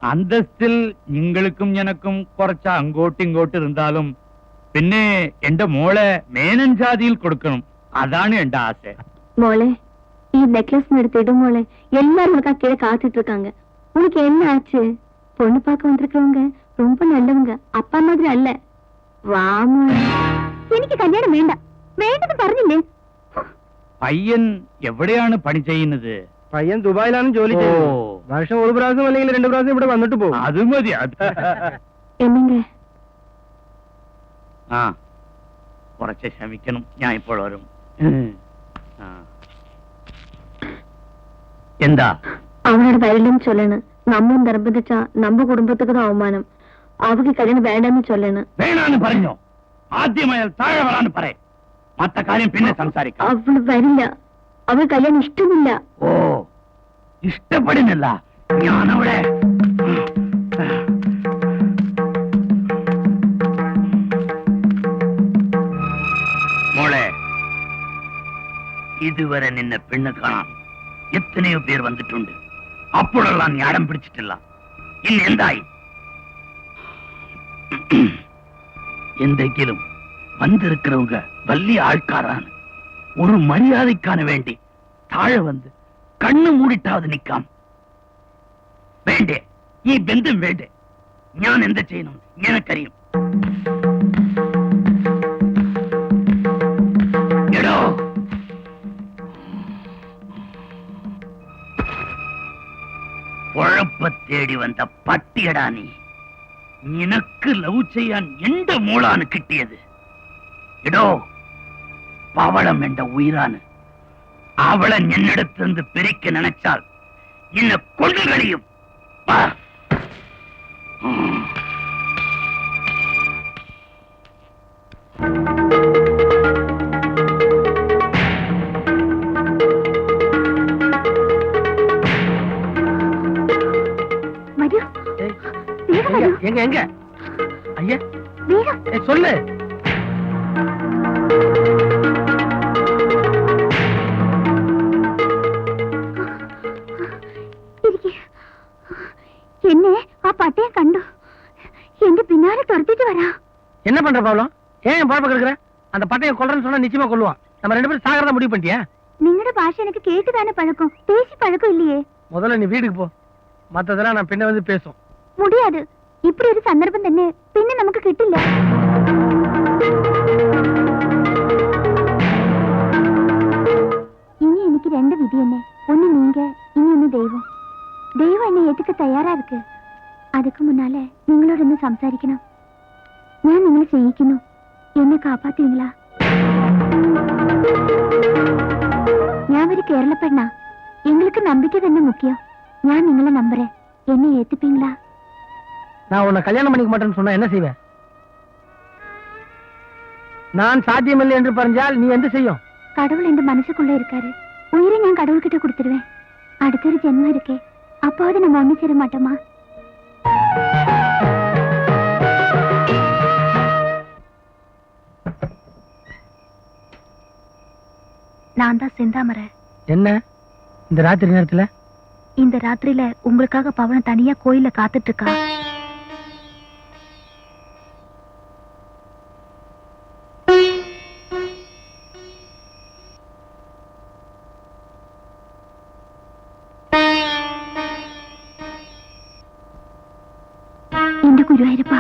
അന്തസ്തിൽ നിങ്ങൾക്കും എനക്കും കുറച്ച് അങ്ങോട്ടും ഇങ്ങോട്ടും ഇരുന്നാലും പിന്നെ എന്റെ മോളെ മേനൻ ജാതിയിൽ കൊടുക്കണം. അതാണ് എന്റെ ആശ. മോളെ, ഈ നെക്ലസ് എടുത്തിടും മോളെ. எல்லாரும் உனக்கா கீழே காத்துட்டு இருக்காங்க. உனக்கு என்ன ஆச்சு? பொண்ணு பார்க்க வந்திருக்கவங்க ரொம்ப நல்லவங்க, அப்பா மாதிரி அல்ல. வா മോളെ. എനിക്ക് കല്യാണം വേണ്ട. വേണ്ടെന്ന് പറഞ്ഞില്ലേ? പയ്യൻ എവിടെയാണ് പണി ചെയ്യുന്നത്? പയ്യൻ ദുബായിലാണ് ജോലി ചെയ്യുന്നത്. വർഷം ഒരു പ്രാവശ്യം അല്ലെങ്കിൽ 2 പ്രാവശ്യം ഇവിടെ വന്നിട്ട് പോകും. അത് മതി. என்னங்க? ആ, കുറച്ച് ക്ഷമിക്കണം, ഞാൻ ഇപ്പോൾ വരും. എന്താ? அவனோட வயலும் சொல்லணும். நம்ம നിർബന്ധിച്ചാ நம்ம കുടുംബத்துக்கு தான் அவமானம். அவக்கு கல்யாணம் வேண்டாம்னு சொல்லணும். വേണമെന്ന് പറഞ്ഞോ? ആദ്യമായി താഴെ വരാന്ന് പറ. മറ്റ കാര്യം പിന്നെ സംസാരിക്കാം. അവള് വരില്ല. അവൾ കല്യാണം ഇഷ്ടമില്ല. ഓ, ഇഷ്ടപ്പെടുന്നില്ല. ഞാനവിടെ മോളെ, ഇതുവരെ നിന്നെ പെണ്ണ് കാണാൻ എത്രയോ പേർ വന്നിട്ടുണ്ട്. അപ്പോഴെല്ലാം നീ അടം പിടിച്ചിട്ടില്ല. ഇന്ന് എന്തായി? എന്തെങ്കിലും വന്നിരിക്കുന്നവங்க വലിയ ആൾക്കാരാണ്. ഒരു മര്യാദയ്ക്കാன വേണ്ടി താഴെ വന്ന് കണ്ണു മൂടിട്ടാതെ നിൽക്കാം. വേണ്ടേ? ഈ ബന്ധം വേണ്ടേ? ഞാൻ എന്താ ചെയ്യണം എനിക്കറിയും. എടോ, കുഴപ്പ തേടി വന്ന പട്ടിയടാ നീ. നിനക്ക് ലവ് ചെയ്യാൻ എന്റെ മോളാണ് കിട്ടിയത്. എടോ, പവളം എന്റെ ഉയരാണ്. അവളെ എന്നിടത്തുനിന്ന് പിരിക്ക നനച്ചാൽ എന്നെ കൊണ്ടു കഴിയും. எங்க எங்க ஐயா சொல்லு. என்ன ஆ பட்டைய கண்டு எங்க பின்னால துரத்திட்டு வரா. என்ன பண்ற பாவலம்? ஏன் பாப்பா கிடக்குற? அந்த பட்டையை கொல்றன்னு சொன்னா நிச்சயமா கொல்லுவான். நம்ம 2 பேரும் சாகறதா முடிவு பண்ணிட்டியா? നിങ്ങളുടെ ഭാഷ எனக்கு കേട്ടുதானே பழக்கம், பேசி பழக்கம் இல்லையே. முதல்ல நீ வீட்டுக்கு போ. மத்ததெல்லாம் நான் பின்ன வந்து பேசும். முடியாது. இப்படி ஒரு சந்தர்ப்பம் തന്നെ പിന്നെ നമുക്ക് കിട്ടില്ല. இனி எனக்கு 2 விதி என்ன. ஒன்னு நீங்க, இன்னொன்னு தெய்வம். தெய்வம் என்னை ஏத்துக்க தயாரா இருக்கு. அதுக்கு முன்னால നിങ്ങളോട് ഒന്ന് സംസാരിക്കണം. ഞാൻ നിങ്ങളെ സ്നേഹിക്കുന്നു. എന്നെ കാപ്പാത്തുവീங்களா? ഞാൻ ഒരു കേരള പെണ്ണാ. எங்களுக்கு நம்பிக்கை തന്നെ முக்கியம். ഞാൻ നിങ്ങളെ நம்புறேன். என்னை ஏத்துப்பீங்களா? நான் உன்னை கல்யாணம் பண்ணிக்க மாட்டேன்னு சொன்னா என்ன செய்வேன்? நான் சாத்தியமில்லை என்று பறஞ்சால் நீ என்ன செய்யும்? கடவுள் என் மனசுக்குள்ள இருக்காரு. உயிரை நான் கடவுள்கிட்ட கொடுத்துருவேன். அடுத்த ஒரு ஜென்மம் இருக்கே, அப்போது நம்ம ஒண்ணு சேர மாட்டோமா? நான் தான் செந்தாமரை. என்ன இந்த ராத்திரி நேரத்துல? இந்த ராத்திரியில உங்களுக்காக பவன் தனியா கோயில்ல காத்துட்டு இருக்கா. എന്റെ ഗുരുവായൂരപ്പ,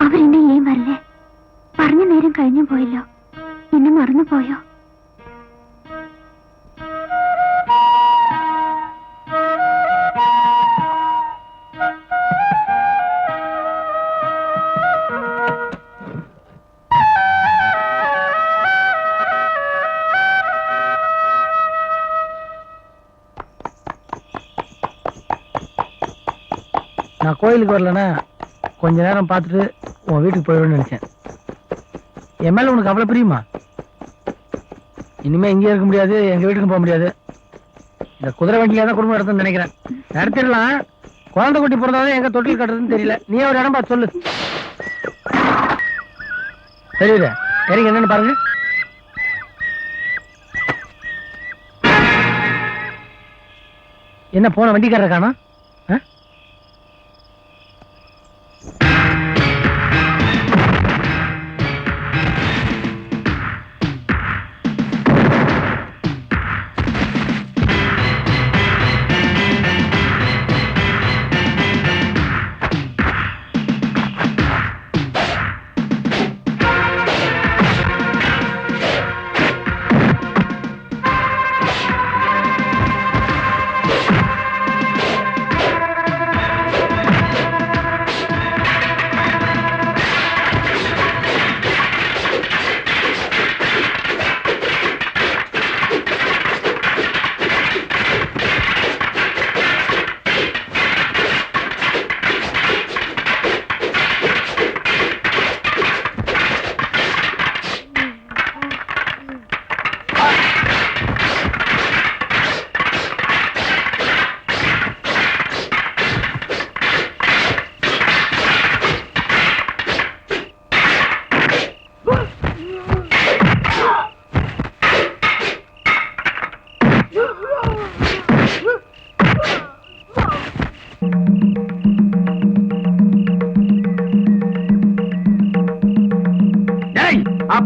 അവരെന്നെ ഏൻ വരല്ലേ? പറഞ്ഞ നേരം കഴിഞ്ഞു പോയല്ലോ. എന്നെ മറന്നു പോയോ? நான் கோயிலுக்கு வரலன்னா கொஞ்ச நேரம் பார்த்துட்டு உன் வீட்டுக்கு போயிடுவேன்னு நினைச்சேன். என் மேல உனக்கு அவ்வளவு பிரியுமா? இனிமே இங்கே இருக்க முடியாது, எங்க வீட்டுக்கு போக முடியாது. இந்த குதிரை வண்டியில தான் குடும்பம் நடத்துன்னு நினைக்கிறேன். நடத்திடலாம். குழந்தை குட்டி பிறந்தாலும் எங்க தொட்டில் கட்டுறதுன்னு தெரியல. நீ ஒரு இடம் பார்த்து சொல்லு. தெரியுது, சரிங்க, என்னன்னு பாருங்க. என்ன போன வண்டிக்காரர் காணோம்?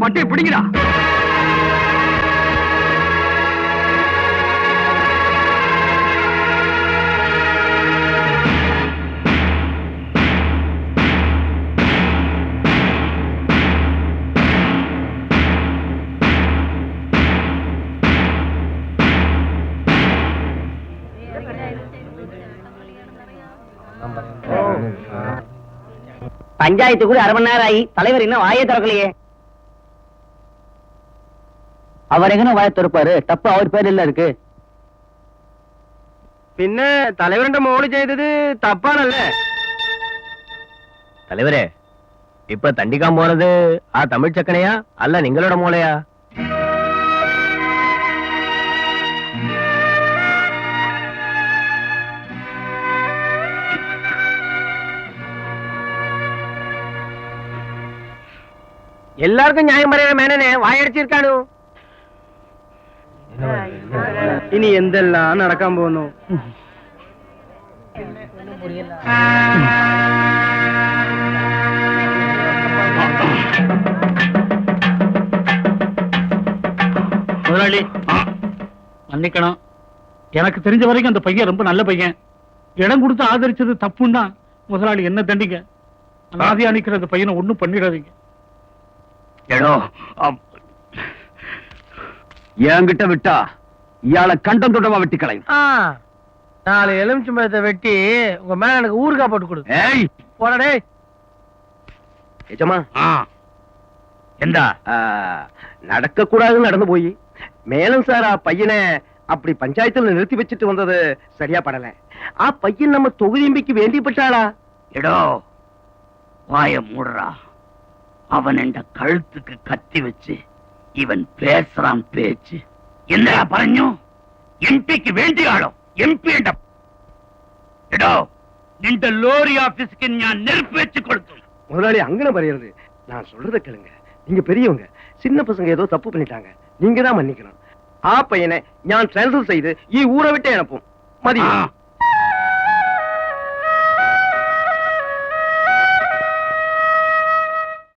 பட்டையை பிடிங்கடா. பஞ்சாயத்து கூட 1/2 மணி நேரம் ஆகி தலைவர் இன்னும் வாயை திறக்கலையே. அவர் எங்கன்னு வாயை திறப்பாரு? தப்பு அவர் பேர் இல்ல இருக்கு. பின்ன தலைவருண்ட മോള് ചെയ്തത് തപ്പാണല്ല. தலைவரே, இப்ப தண்டிக்காம போறது ஆ தமிழ் சக்கனையா அல்ல நிங்களோட மூளையா? எல்லாருக்கும் நியாயம் പറയുന്ന மேனனே വായടച്ചിരിക്കാനോ? ഇനി എന്തെല്ലാം നടക്കാൻ പോകുന്നു? முதலாளி மன்னிக்கணும். எனக்கு தெரிஞ்ச வரைக்கும் அந்த பையன் ரொம்ப நல்ல பையன். இடம் கொடுத்து ஆதரிச்சது தப்புன்னா முதலாளி என்ன தண்டிங்க. அனாதையா நிக்கிற அந்த பையனை ஒண்ணும் பண்ணிடாதீங்க. என்கிட்ட விட்டா இயாள கண்டம் தொட்டமா வெட்டி கலையும். 4 எலுமிச்சம்பழத்தை வெட்டி உங்க மேல எனக்கு ஊறுகாய் போட்டு கொடு. ஏய் போடா. ஏஜமா, எந்தா நடக்க கூடாதுன்னு நடந்து போய் மேலும் சார் ஆ பையனை அப்படி பஞ்சாயத்துல நிறுத்தி வச்சுட்டு வந்தது சரியா படல. ஆ பையன் நம்ம தொகுதி எம்பிக்கு வேண்டிப்பட்டாளா? எடோ வாய மூடுறா. அவன் என்ற கழுத்துக்கு கத்தி வச்சு இவன் பேசுறான் பேச்சு. என்னடா പറഞ്ഞു? எம்பிக்கு வேண்டியாளோ? எம்பி என்ற എടോ നിന്റെ ലോറി ഓഫീസ്ക്ക് ഞാൻ നെരുപ്പ് വെച്ച് കൊടുത്തു. முதலாளி அங்கன பரையிறது. நான் சொல்றத கேளுங்க. நீங்க பெரியவங்க, சின்ன பசங்க ஏதோ தப்பு பண்ணிட்டாங்க. நீங்க தான் மன்னிக்கணும். ஆ பையனை நான் டிரான்ஸ்ஃபர் செய்து ஊரை விட்டு அனுப்பும். மதியம்